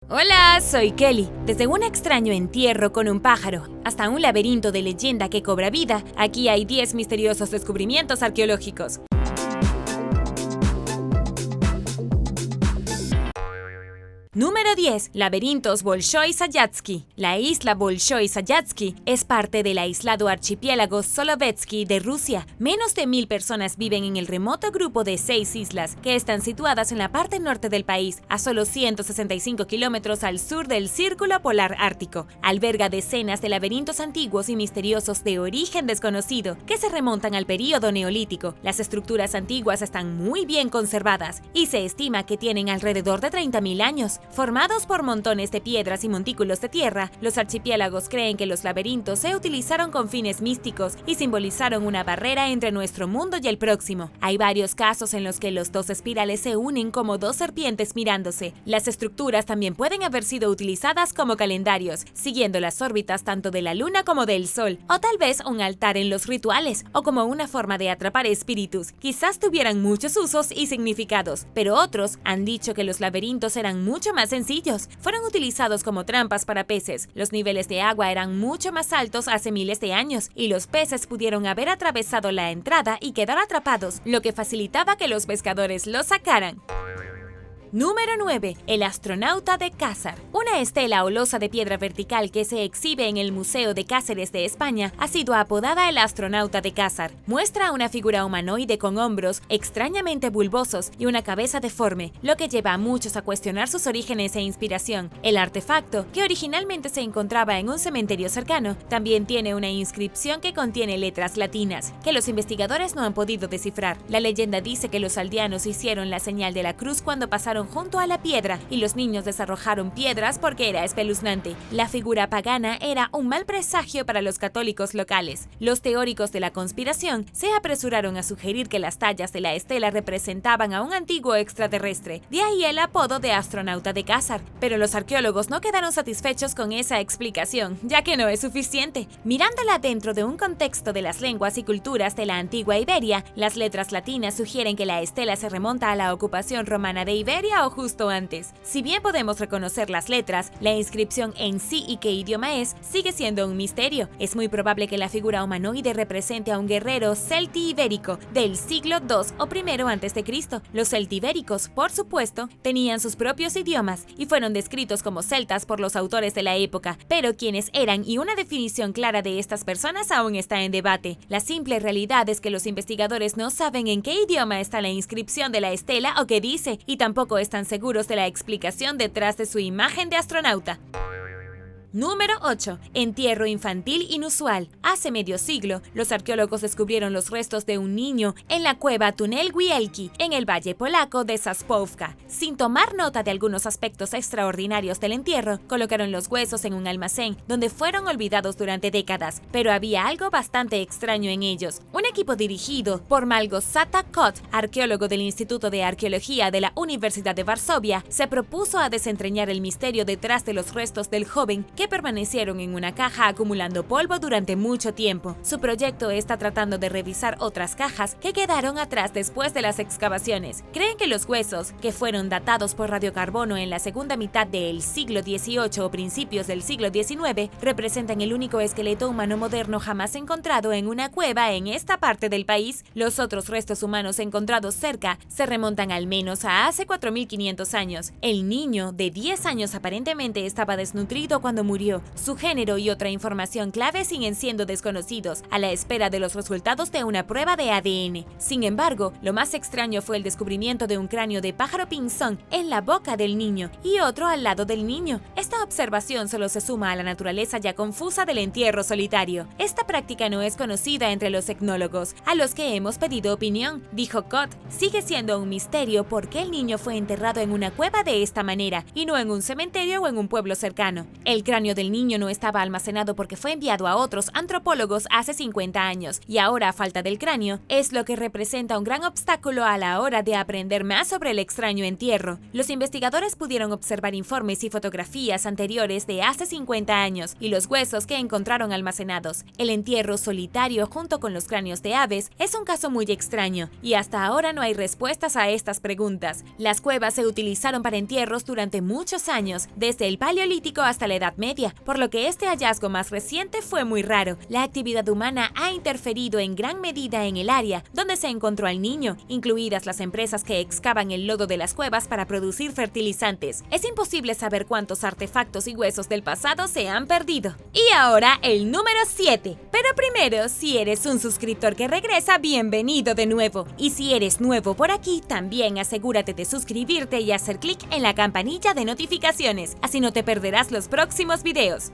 Hola, soy Kelly. Desde un extraño entierro con un pájaro hasta un laberinto de leyenda que cobra vida, aquí hay 10 misteriosos descubrimientos arqueológicos. Número 10. Laberintos Bolshoi-Zayatsky. La isla Bolshoi-Zayatsky es parte del aislado archipiélago Solovetsky de Rusia. Menos de 1000 personas viven en el remoto grupo de 6 islas que están situadas en la parte norte del país, a solo 165 kilómetros al sur del Círculo Polar Ártico. Alberga decenas de laberintos antiguos y misteriosos de origen desconocido que se remontan al período neolítico. Las estructuras antiguas están muy bien conservadas y se estima que tienen alrededor de 30.000 años. Formados por montones de piedras y montículos de tierra, los archipiélagos creen que los laberintos se utilizaron con fines místicos y simbolizaron una barrera entre nuestro mundo y el próximo. Hay varios casos en los que los dos espirales se unen como dos serpientes mirándose. Las estructuras también pueden haber sido utilizadas como calendarios, siguiendo las órbitas tanto de la luna como del sol, o tal vez un altar en los rituales, o como una forma de atrapar espíritus. Quizás tuvieran muchos usos y significados, pero otros han dicho que los laberintos eran mucho más sencillos. Fueron utilizados como trampas para peces. Los niveles de agua eran mucho más altos hace miles de años y los peces pudieron haber atravesado la entrada y quedar atrapados, lo que facilitaba que los pescadores los sacaran. Número 9. El astronauta de Cázar. Una estela o losa de piedra vertical que se exhibe en el Museo de Cáceres de España ha sido apodada el astronauta de Cázar. Muestra una figura humanoide con hombros extrañamente bulbosos y una cabeza deforme, lo que lleva a muchos a cuestionar sus orígenes e inspiración. El artefacto, que originalmente se encontraba en un cementerio cercano, también tiene una inscripción que contiene letras latinas, que los investigadores no han podido descifrar. La leyenda dice que los aldeanos hicieron la señal de la cruz cuando pasaron junto a la piedra y los niños desarrojaron piedras porque era espeluznante. La figura pagana era un mal presagio para los católicos locales. Los teóricos de la conspiración se apresuraron a sugerir que las tallas de la estela representaban a un antiguo extraterrestre, de ahí el apodo de astronauta de Cázar. Pero los arqueólogos no quedaron satisfechos con esa explicación, ya que no es suficiente. Mirándola dentro de un contexto de las lenguas y culturas de la antigua Iberia, las letras latinas sugieren que la estela se remonta a la ocupación romana de Iberia o justo antes. Si bien podemos reconocer las letras, la inscripción en sí y qué idioma es, sigue siendo un misterio. Es muy probable que la figura humanoide represente a un guerrero celti-ibérico del siglo II o I a.C. Los celtibéricos, por supuesto, tenían sus propios idiomas y fueron descritos como celtas por los autores de la época, pero quiénes eran y una definición clara de estas personas aún está en debate. La simple realidad es que los investigadores no saben en qué idioma está la inscripción de la estela o qué dice, y tampoco están seguros de la explicación detrás de su imagen de astronauta. Número 8. Entierro infantil inusual. Hace medio siglo, los arqueólogos descubrieron los restos de un niño en la cueva Tunel Wielki, en el valle polaco de Sosłowka. Sin tomar nota de algunos aspectos extraordinarios del entierro, colocaron los huesos en un almacén, donde fueron olvidados durante décadas, pero había algo bastante extraño en ellos. Un equipo dirigido por Małgorzata Kot, arqueólogo del Instituto de Arqueología de la Universidad de Varsovia, se propuso a desentrañar el misterio detrás de los restos del joven que permanecieron en una caja acumulando polvo durante mucho tiempo. Su proyecto está tratando de revisar otras cajas que quedaron atrás después de las excavaciones. Creen que los huesos, que fueron datados por radiocarbono en la segunda mitad del siglo XVIII o principios del siglo XIX, representan el único esqueleto humano moderno jamás encontrado en una cueva en esta parte del país. Los otros restos humanos encontrados cerca se remontan al menos a hace 4.500 años. El niño, de 10 años, aparentemente estaba desnutrido cuando murió. Su género y otra información clave siguen siendo desconocidos, a la espera de los resultados de una prueba de ADN. Sin embargo, lo más extraño fue el descubrimiento de un cráneo de pájaro pinzón en la boca del niño y otro al lado del niño. Esta observación solo se suma a la naturaleza ya confusa del entierro solitario. Esta práctica no es conocida entre los etnólogos, a los que hemos pedido opinión, dijo Kot. Sigue siendo un misterio por qué el niño fue enterrado en una cueva de esta manera y no en un cementerio o en un pueblo cercano. El cráneo cráneo del niño no estaba almacenado porque fue enviado a otros antropólogos hace 50 años, y ahora, a falta del cráneo, es lo que representa un gran obstáculo a la hora de aprender más sobre el extraño entierro. Los investigadores pudieron observar informes y fotografías anteriores de hace 50 años y los huesos que encontraron almacenados. El entierro solitario junto con los cráneos de aves es un caso muy extraño, y hasta ahora no hay respuestas a estas preguntas. Las cuevas se utilizaron para entierros durante muchos años, desde el Paleolítico hasta la Edad Media, por lo que este hallazgo más reciente fue muy raro. La actividad humana ha interferido en gran medida en el área donde se encontró al niño, incluidas las empresas que excavan el lodo de las cuevas para producir fertilizantes. Es imposible saber cuántos artefactos y huesos del pasado se han perdido. Y ahora el número 7. Pero primero, si eres un suscriptor que regresa, bienvenido de nuevo. Y si eres nuevo por aquí, también asegúrate de suscribirte y hacer clic en la campanilla de notificaciones, así no te perderás los próximos videos.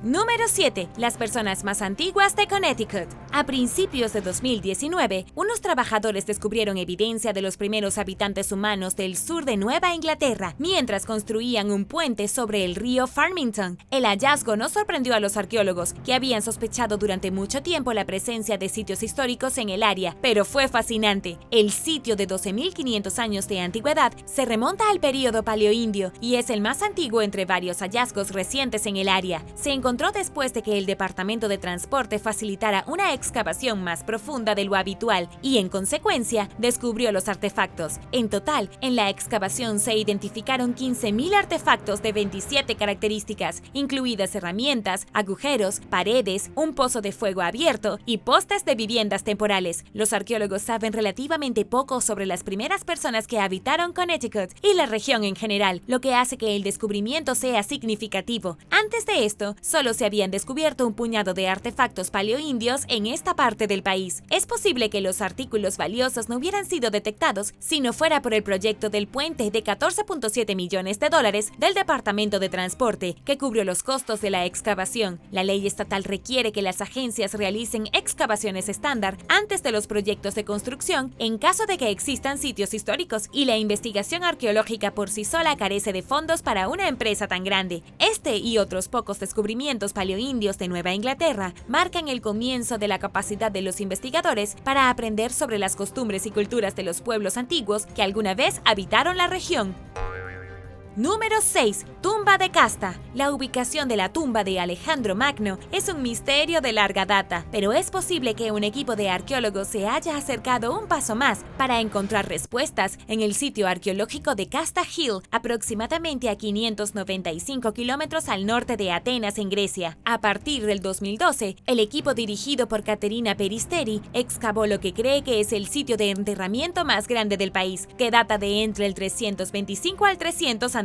Número 7. Las personas más antiguas de Connecticut. A principios de 2019, unos trabajadores descubrieron evidencia de los primeros habitantes humanos del sur de Nueva Inglaterra mientras construían un puente sobre el río Farmington. El hallazgo no sorprendió a los arqueólogos, que habían sospechado durante mucho tiempo la presencia de sitios históricos en el área, pero fue fascinante. El sitio, de 12.500 años de antigüedad, se remonta al período paleoindio y es el más antiguo entre varios hallazgos recientes en el área. Se encontró después de que el Departamento de Transporte facilitara una excavación más profunda de lo habitual y, en consecuencia, descubrió los artefactos. En total, en la excavación se identificaron 15.000 artefactos de 27 características, incluidas herramientas, agujeros, paredes, un pozo de fuego abierto y postes de viviendas temporales. Los arqueólogos saben relativamente poco sobre las primeras personas que habitaron Connecticut y la región en general, lo que hace que el descubrimiento sea significativo. Antes de esto, solo se habían descubierto un puñado de artefactos paleoindios en esta parte del país. Es posible que los artículos valiosos no hubieran sido detectados si no fuera por el proyecto del puente de $14.7 millones del Departamento de Transporte, que cubrió los costos de la excavación. La ley estatal requiere que las agencias realicen excavaciones estándar antes de los proyectos de construcción en caso de que existan sitios históricos, y la investigación arqueológica por sí sola carece de fondos para una empresa tan grande. Este y otros pocos descubrimientos paleoindios de Nueva Inglaterra marcan el comienzo de la capacidad de los investigadores para aprender sobre las costumbres y culturas de los pueblos antiguos que alguna vez habitaron la región. Número 6. Tumba de Casta. La ubicación de la tumba de Alejandro Magno es un misterio de larga data, pero es posible que un equipo de arqueólogos se haya acercado un paso más para encontrar respuestas en el sitio arqueológico de Casta Hill, aproximadamente a 595 kilómetros al norte de Atenas, en Grecia. A partir del 2012, el equipo dirigido por Caterina Peristeri excavó lo que cree que es el sitio de enterramiento más grande del país, que data de entre el 325 al 300 a.C.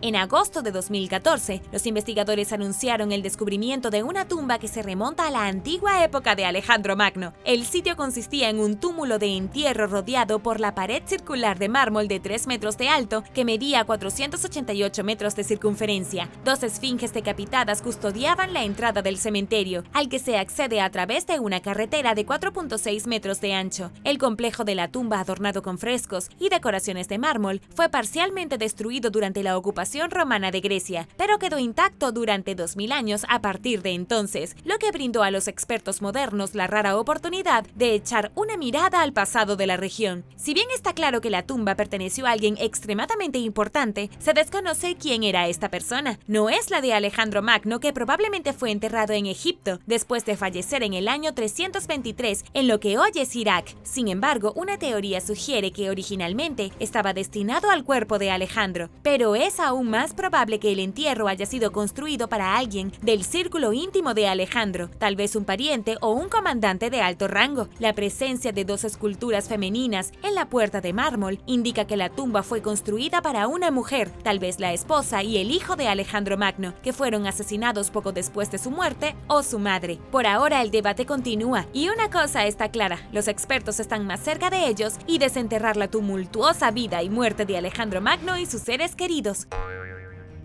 En agosto de 2014, los investigadores anunciaron el descubrimiento de una tumba que se remonta a la antigua época de Alejandro Magno. El sitio consistía en un túmulo de entierro rodeado por la pared circular de mármol de 3 metros de alto que medía 488 metros de circunferencia. 2 esfinges decapitadas custodiaban la entrada del cementerio, al que se accede a través de una carretera de 4.6 metros de ancho. El complejo de la tumba, adornado con frescos y decoraciones de mármol, fue parcialmente destruido durante la ocupación romana de Grecia, pero quedó intacto durante 2000 años a partir de entonces, lo que brindó a los expertos modernos la rara oportunidad de echar una mirada al pasado de la región. Si bien está claro que la tumba perteneció a alguien extremadamente importante, se desconoce quién era esta persona. No es la de Alejandro Magno, que probablemente fue enterrado en Egipto después de fallecer en el año 323 en lo que hoy es Irak. Sin embargo, una teoría sugiere que originalmente estaba destinado al cuerpo de Alejandro, pero es aún más probable que el entierro haya sido construido para alguien del círculo íntimo de Alejandro, tal vez un pariente o un comandante de alto rango. La presencia de 2 esculturas femeninas en la puerta de mármol indica que la tumba fue construida para una mujer, tal vez la esposa y el hijo de Alejandro Magno, que fueron asesinados poco después de su muerte, o su madre. Por ahora el debate continúa, y una cosa está clara: los expertos están más cerca de ellos y desenterrar la tumultuosa vida y muerte de Alejandro Magno y sus seres queridos.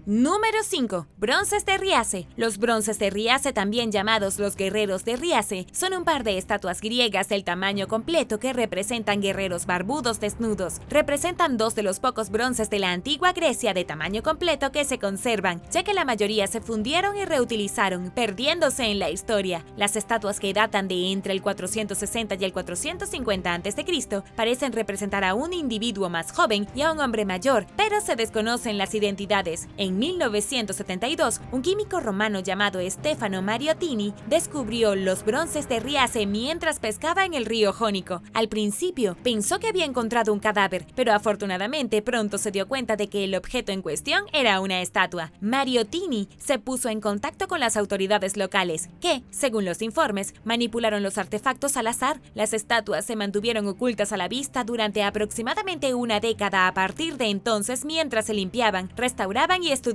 Número 5. Bronces de Riace. Los bronces de Riace, también llamados los guerreros de Riace, son un par de estatuas griegas del tamaño completo que representan guerreros barbudos desnudos. Representan dos de los pocos bronces de la antigua Grecia de tamaño completo que se conservan, ya que la mayoría se fundieron y reutilizaron, perdiéndose en la historia. Las estatuas, que datan de entre el 460 y el 450 a.C., parecen representar a un individuo más joven y a un hombre mayor, pero se desconocen las identidades. En 1972, un químico romano llamado Stefano Mariottini descubrió los bronces de Riace mientras pescaba en el río Jónico. Al principio, pensó que había encontrado un cadáver, pero afortunadamente pronto se dio cuenta de que el objeto en cuestión era una estatua. Mariottini se puso en contacto con las autoridades locales, que, según los informes, manipularon los artefactos al azar. Las estatuas se mantuvieron ocultas a la vista durante aproximadamente una década a partir de entonces, mientras se limpiaban, restauraban y estudiaban.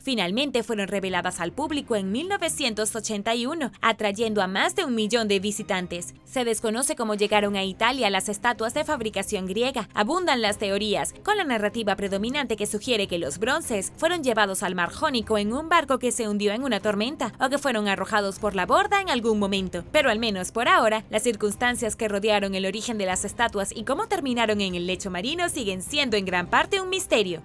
Finalmente fueron reveladas al público en 1981, atrayendo a más de 1 millón de visitantes. Se desconoce cómo llegaron a Italia las estatuas de fabricación griega. Abundan las teorías, con la narrativa predominante que sugiere que los bronces fueron llevados al mar Jónico en un barco que se hundió en una tormenta, o que fueron arrojados por la borda en algún momento. Pero al menos por ahora, las circunstancias que rodearon el origen de las estatuas y cómo terminaron en el lecho marino siguen siendo en gran parte un misterio.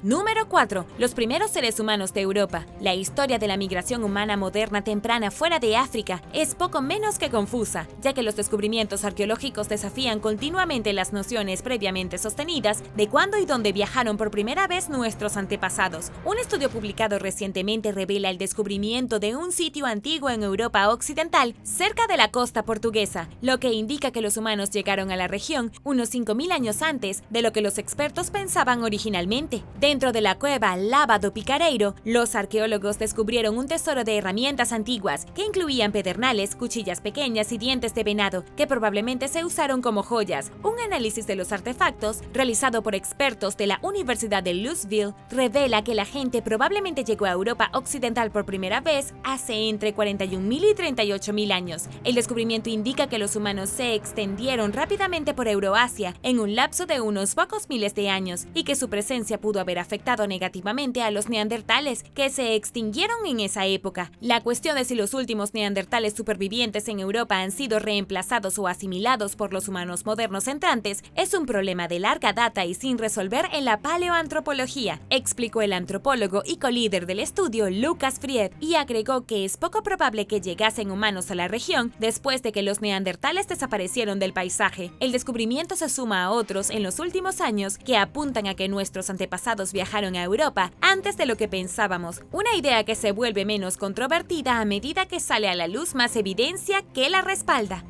Número 4. Los primeros seres humanos de Europa. La historia de la migración humana moderna temprana fuera de África es poco menos que confusa, ya que los descubrimientos arqueológicos desafían continuamente las nociones previamente sostenidas de cuándo y dónde viajaron por primera vez nuestros antepasados. Un estudio publicado recientemente revela el descubrimiento de un sitio antiguo en Europa occidental, cerca de la costa portuguesa, lo que indica que los humanos llegaron a la región unos 5.000 años antes de lo que los expertos pensaban originalmente. Dentro de la cueva Lava do Picareiro, los arqueólogos descubrieron un tesoro de herramientas antiguas que incluían pedernales, cuchillas pequeñas y dientes de venado, que probablemente se usaron como joyas. Un análisis de los artefactos, realizado por expertos de la Universidad de Louisville, revela que la gente probablemente llegó a Europa occidental por primera vez hace entre 41.000 y 38.000 años. El descubrimiento indica que los humanos se extendieron rápidamente por Euroasia en un lapso de unos pocos miles de años, y que su presencia pudo haber afectado negativamente a los neandertales, que se extinguieron en esa época. La cuestión de si los últimos neandertales supervivientes en Europa han sido reemplazados o asimilados por los humanos modernos entrantes es un problema de larga data y sin resolver en la paleoantropología, explicó el antropólogo y colíder del estudio Lucas Fried, y agregó que es poco probable que llegasen humanos a la región después de que los neandertales desaparecieron del paisaje. El descubrimiento se suma a otros en los últimos años que apuntan a que nuestros antepasados viajaron a Europa antes de lo que pensábamos, una idea que se vuelve menos controvertida a medida que sale a la luz más evidencia que la respalda.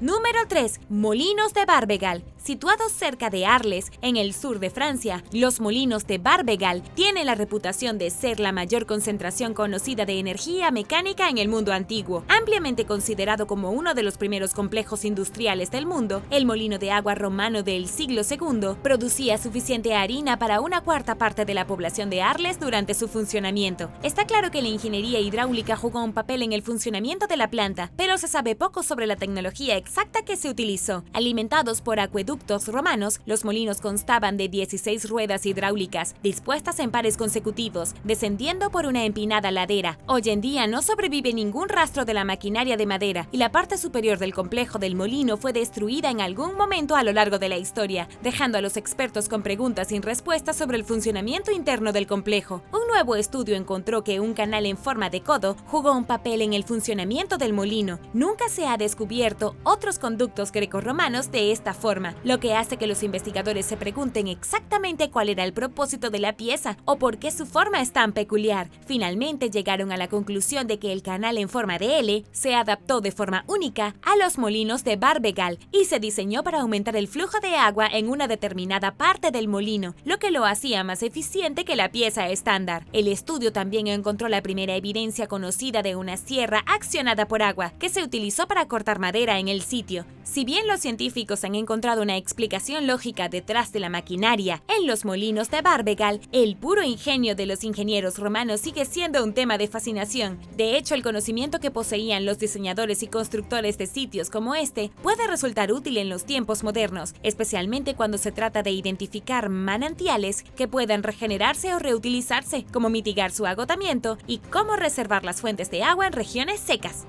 Número 3. Molinos de Barbegal. Situados cerca de Arles, en el sur de Francia, los molinos de Barbegal tienen la reputación de ser la mayor concentración conocida de energía mecánica en el mundo antiguo. Ampliamente considerado como uno de los primeros complejos industriales del mundo, el molino de agua romano del siglo II producía suficiente harina para 1/4 parte de la población de Arles durante su funcionamiento. Está claro que la ingeniería hidráulica jugó un papel en el funcionamiento de la planta, pero se sabe poco sobre la tecnología exacta que se utilizó. Alimentados por acueductos romanos, los molinos constaban de 16 ruedas hidráulicas dispuestas en pares consecutivos, descendiendo por una empinada ladera. Hoy en día no sobrevive ningún rastro de la maquinaria de madera, y la parte superior del complejo del molino fue destruida en algún momento a lo largo de la historia, dejando a los expertos con preguntas sin respuestas sobre el funcionamiento interno del complejo. Un nuevo estudio encontró que un canal en forma de codo jugó un papel en el funcionamiento del molino. Nunca se ha descubierto otros conductos grecorromanos de esta forma, lo que hace que los investigadores se pregunten exactamente cuál era el propósito de la pieza o por qué su forma es tan peculiar. Finalmente llegaron a la conclusión de que el canal en forma de L se adaptó de forma única a los molinos de Barbegal y se diseñó para aumentar el flujo de agua en una determinada parte del molino, lo que lo hacía más eficiente que la pieza estándar. lugar. El estudio también encontró la primera evidencia conocida de una sierra accionada por agua, que se utilizó para cortar madera en el sitio. Si bien los científicos han encontrado una explicación lógica detrás de la maquinaria en los molinos de Barbegal, el puro ingenio de los ingenieros romanos sigue siendo un tema de fascinación. De hecho, el conocimiento que poseían los diseñadores y constructores de sitios como este puede resultar útil en los tiempos modernos, especialmente cuando se trata de identificar manantiales que puedan regenerarse o reutilizarse, cómo mitigar su agotamiento y cómo reservar las fuentes de agua en regiones secas.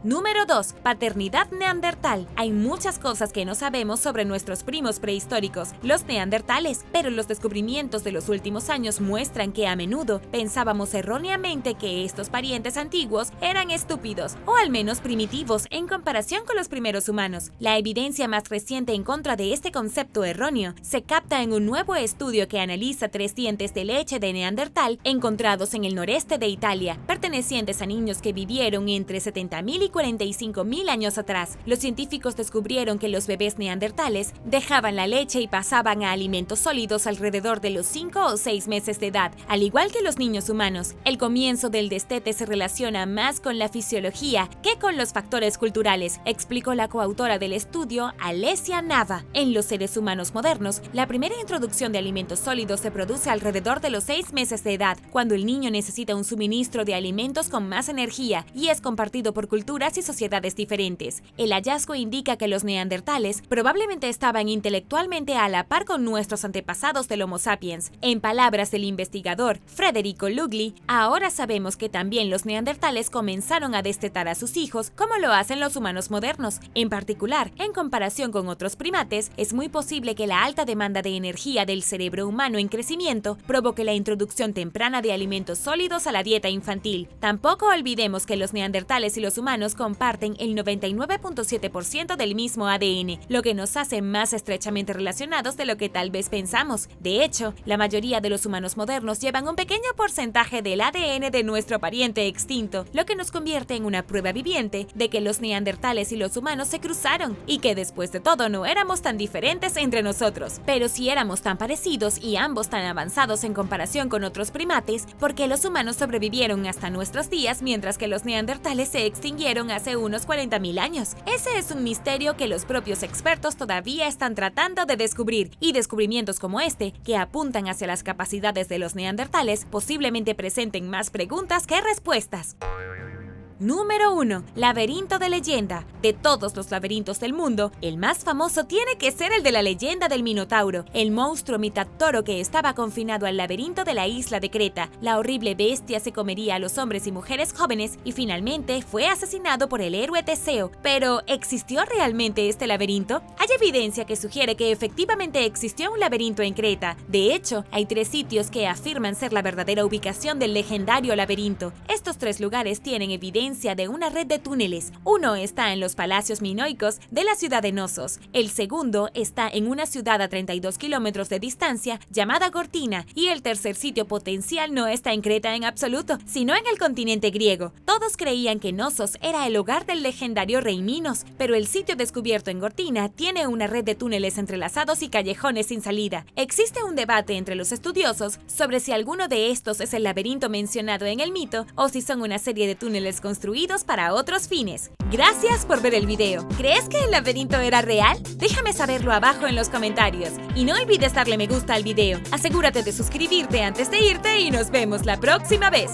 Número 2. Paternidad neandertal. Hay muchas cosas que no sabemos sobre nuestros primos prehistóricos, los neandertales, pero los descubrimientos de los últimos años muestran que a menudo pensábamos erróneamente que estos parientes antiguos eran estúpidos, o al menos primitivos en comparación con los primeros humanos. La evidencia más reciente en contra de este concepto erróneo se capta en un nuevo estudio que analiza 3 dientes de leche de neandertal encontrados en el noreste de Italia, pertenecientes a niños que vivieron entre 70.000 y 45.000 años atrás. Los científicos descubrieron que los bebés neandertales dejaban la leche y pasaban a alimentos sólidos alrededor de los 5 o 6 meses de edad, al igual que los niños humanos. El comienzo del destete se relaciona más con la fisiología que con los factores culturales, explicó la coautora del estudio, Alessia Nava. En los seres humanos modernos, la primera introducción de alimentos sólidos se produce alrededor de los 6 meses de edad, cuando el niño necesita un suministro de alimentos con más energía y es compartido por culturas y sociedades diferentes. El hallazgo indica que los neandertales probablemente estaban intelectualmente a la par con nuestros antepasados del Homo sapiens. En palabras del investigador Federico Lugli, ahora sabemos que también los neandertales comenzaron a destetar a sus hijos como lo hacen los humanos modernos. En particular, en comparación con otros primates, es muy posible que la alta demanda de energía del cerebro humano en crecimiento provoque la introducción temprana de alimentos sólidos a la dieta infantil. Tampoco olvidemos que los neandertales y los humanos comparten el 99.7% del mismo ADN, lo que nos hace más estrechamente relacionados de lo que tal vez pensamos. De hecho, la mayoría de los humanos modernos llevan un pequeño porcentaje del ADN de nuestro pariente extinto, lo que nos convierte en una prueba viviente de que los neandertales y los humanos se cruzaron y que después de todo no éramos tan diferentes entre nosotros. Pero si éramos tan parecidos y ambos tan avanzados en comparación con otros primates, ¿por qué los humanos sobrevivieron hasta nuestros días mientras que los neandertales se extinguieron hace unos 40.000 años? Ese es un misterio que los propios expertos todavía están tratando de descubrir, y descubrimientos como este, que apuntan hacia las capacidades de los neandertales, posiblemente presenten más preguntas que respuestas. Número 1. Laberinto de leyenda. De todos los laberintos del mundo, el más famoso tiene que ser el de la leyenda del Minotauro, el monstruo mitad toro que estaba confinado al laberinto de la isla de Creta. La horrible bestia se comería a los hombres y mujeres jóvenes y finalmente fue asesinado por el héroe Teseo. Pero, ¿existió realmente este laberinto? Hay evidencia que sugiere que efectivamente existió un laberinto en Creta. De hecho, hay 3 sitios que afirman ser la verdadera ubicación del legendario laberinto. Estos 3 lugares tienen evidencia de una red de túneles. Uno está en los palacios minoicos de la ciudad de Knossos. El segundo está en una ciudad a 32 kilómetros de distancia llamada Gortina, y el tercer sitio potencial no está en Creta en absoluto, sino en el continente griego. Todos creían que Knossos era el hogar del legendario rey Minos, pero el sitio descubierto en Gortina tiene una red de túneles entrelazados y callejones sin salida. Existe un debate entre los estudiosos sobre si alguno de estos es el laberinto mencionado en el mito o si son una serie de túneles construidos para otros fines. Gracias por ver el video. ¿Crees que el laberinto era real? Déjame saberlo abajo en los comentarios. Y no olvides darle me gusta al video. Asegúrate de suscribirte antes de irte y nos vemos la próxima vez.